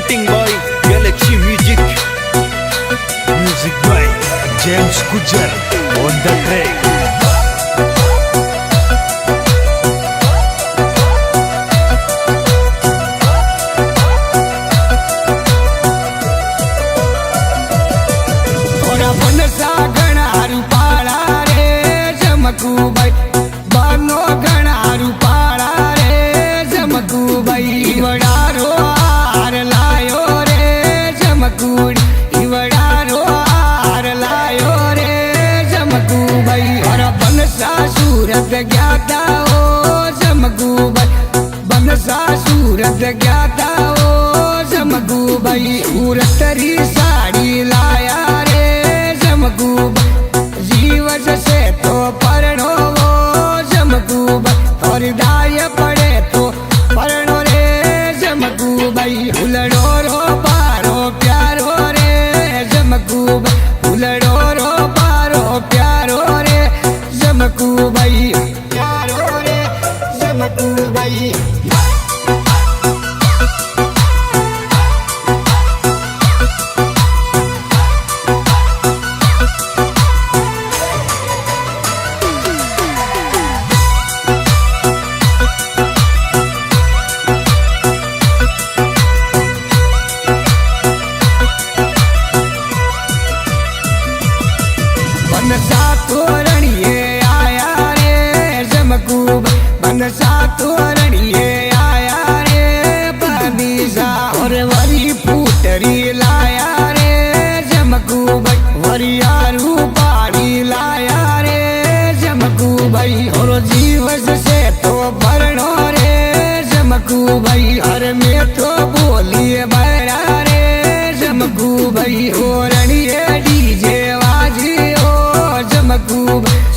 presenting by Galaxy Music. Music by James Gujar on the track. सूरत ज्ञाता ओ जमगू भाई बनसा सूरत ज्ञाता ओ जमगू भाई सूरतरी साड़ी लाया रे जमगू भाई जीवस से तो परणो वो जमगू भाई और दाय पड़े तो परणो रे जमगू भाई उलड़ो रो पारो प्यारो रे जमगू भाई उलड़ो रो पारो प्यारो रे जमकू भाई प्यारो रे जमकू भाई बनसा तोरणिए आया रे जमकू बनसा तोरणिए आया रे बनीसा और वरी पुटरी लाया रे जमकू भाई वरियारू पाड़ी लाया रे जमकू भाई और जीवस से तो भरणो रे जमकू भाई हर में तो बोलिए बैरा रे जमकू भाई ओरणिए डीजे वाजी जमकू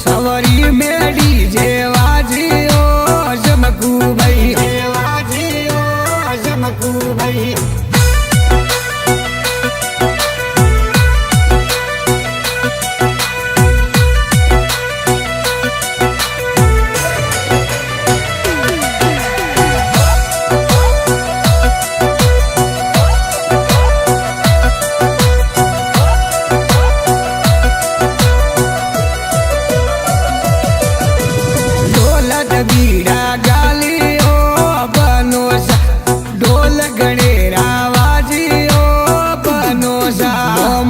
सवरी में डीजे वाजी ओ जमकू भाई वाजी ओ जमकू भाई बीड़ा गाली ओ बनोसा ढोल गणेरा वाजी ओ बनोसा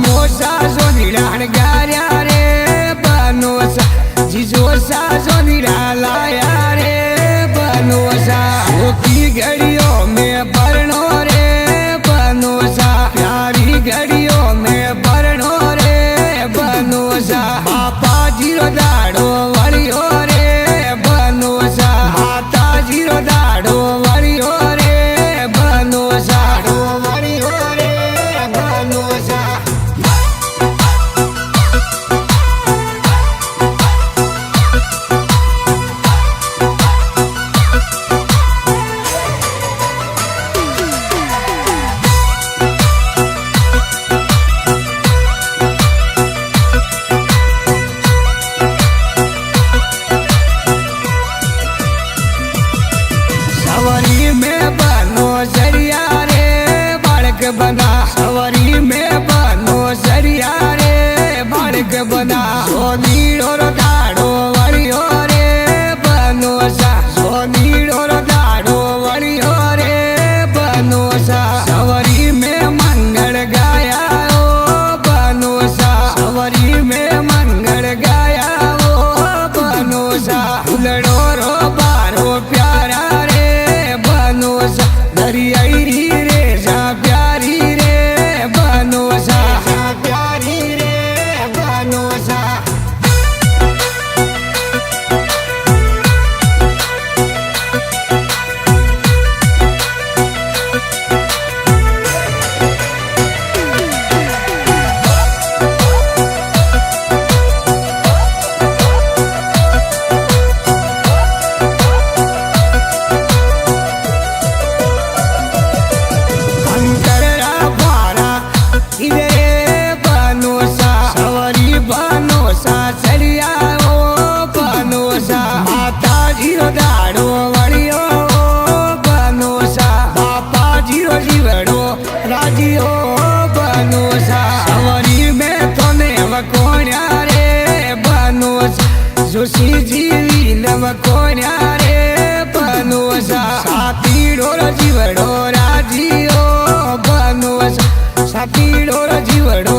मोसा सोनिरान गार्या रे बनोसा जिजोसा सोनिरा लाया रे बनोसा की घड़ियों में भरणो रे बनोसा प्यारी घड़ियों में भरणो रे बनोसा बापा जीरो दाड़ो वरियो रे बनोसा माता जीरो दाड़ो वरियो रे बनोसा वरियो रे बनोसा सवरी में बनो सरिया रे बाड़क बना सवरी में बनो सरिया रे बाड़क बना सोनी और दाड़ो वरियो रे बनोसा सोनी और दाड़ो वरियो रे बनोसा सवरी में मंगल गाया ओ बनोसा सवरी में मंगल गाया ओ बनोसा उलड़ो रो बारो प्यारा रे बनोसा दरियाई रे जा प्यारी रे बनोसा प्यारी रे बनोसा જીઓ બનોસા સવારી મેં તને વકોણ્યા રે બનોસ જોશી જીવી ને વકોણ્યા રે બનોસા સાતીડો જીવડો રાજીઓ બનોસ સાતીડો જીવડો